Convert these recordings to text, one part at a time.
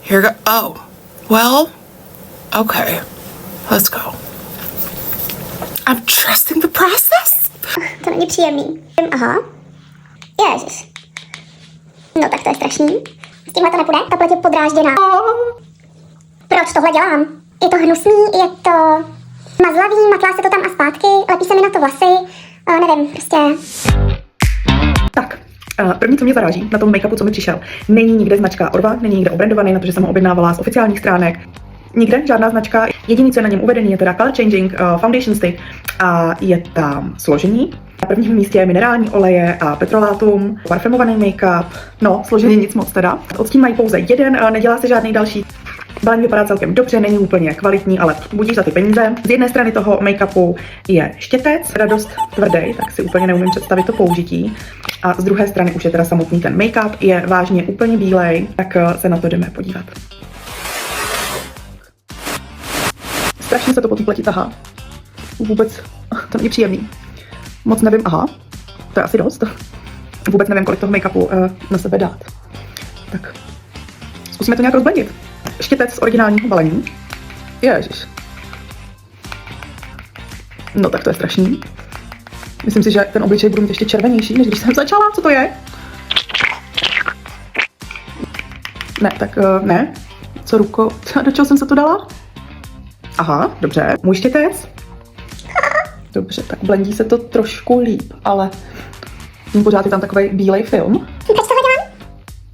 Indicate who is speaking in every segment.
Speaker 1: Here go. Oh, well, okay. Let's go. I'm trusting the process.
Speaker 2: To není příjemný. Aha. Ježiš. No tak to je strašný. S tímhle to nepůjde, ta pleť je podrážděná. Proč tohle dělám? Je to hnusný, je to mazlavý, matlá se to tam a zpátky, lepí se mi na to vlasy, nevím, prostě.
Speaker 3: Tak, první, co mě zaráží na tom make-upu, co mi přišel, není nikde značka Orva, není nikde obrandovaný, na to, že jsem ho objednávala z oficiálních stránek. Nikde žádná značka, jediný, co je na něm uvedený, je teda Color Changing Foundation Stick a je tam složení. Na prvním místě je minerální oleje a petrolátum, parfumovaný make-up, no, složení nic moc teda. Odstín mají pouze jeden, nedělá se žádný další. Balení vypadá celkem dobře, není úplně kvalitní, ale budíš za ty peníze. Z jedné strany toho make-upu je štětec, teda dost tvrdý, tak si úplně neumím představit to použití. A z druhé strany už je teda samotný ten make-up, je vážně úplně bílej, tak se na to jdeme podívat. Strašně se to po té pleti tahá. Vůbec to není příjemný. Moc nevím, aha, to je asi dost. Vůbec nevím, kolik toho make-upu na sebe dát. Tak zkusíme to nějak rozblendit. Štětec z originálního balení. Ježiš. No tak to je strašný. Myslím si, že ten obličej budu mít ještě červenější, než když jsem začala. Co to je? Ne, tak ne. Co rukou? Do čeho jsem se to dala? Aha, dobře. Můj štětec. Dobře, tak blendí se to trošku líp, ale pořád je tam takový bílej film.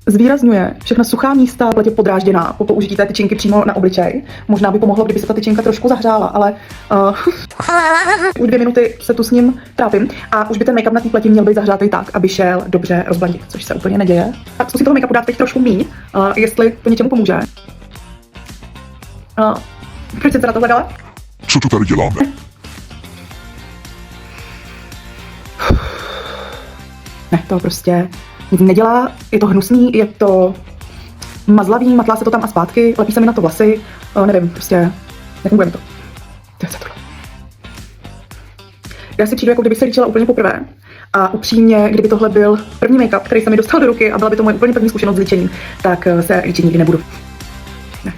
Speaker 3: Zvýrazňuje všechna suchá místa, pleť je podrážděná po použití té tyčinky přímo na obličej. Možná by pomohlo, kdyby se ta tyčinka trošku zahřála, ale už 2 minuty se tu s ním trápím a už by ten make-up na té pleti měl být zahřátý tak, aby šel dobře rozbladit, což se úplně neděje. A zkusím toho make-upu dát teď trošku míň, jestli to něčemu pomůže. Proč jsem se na tohle dala?
Speaker 4: Co to tady děláme?
Speaker 3: Ne, to prostě nic nedělá, je to hnusný, je to mazlavý, matlá se to tam a zpátky, lepí se mi na to vlasy, nevím, prostě nefunguje mi to. To je tohle. Já si přijdu, jako kdybych se líčila úplně poprvé a upřímně, kdyby tohle byl první make-up, který se mi dostal do ruky a byla by to moje úplně první zkušenost s líčením, tak se líčit nikdy nebudu. Ne,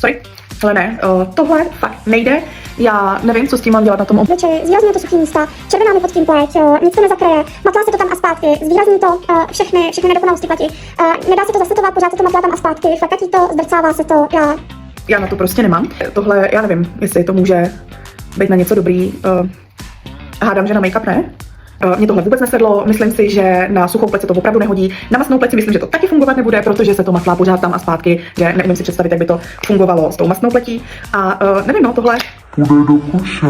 Speaker 3: sorry, ale ne, tohle fakt nejde. Já nevím, co s tím mám dělat na tom
Speaker 2: obličeji. Zvýrazňuje to suchý místa, červená mi pod tím pleť, nic to nezakryje, matlá se to tam a zpátky, zvýrazní to všechny nedokonalosti pleti. Nedá se to zasetovat, pořád se to matlá tam a zpátky, flekatí to, zdrcává se to,
Speaker 3: Já na to prostě nemám. Tohle, já nevím, jestli to může být na něco dobrý. Hádám, že na make-up ne. Mně tohle vůbec nesedlo, myslím si, že na suchou pleť se to opravdu nehodí. Na masnou pleť si myslím, že to taky fungovat nebude, protože se to matlá pořád tam a zpátky, že neumím si představit, jak by to fungovalo s tou masnou pletí. A nevím, no tohle.
Speaker 4: Půjde do kuše.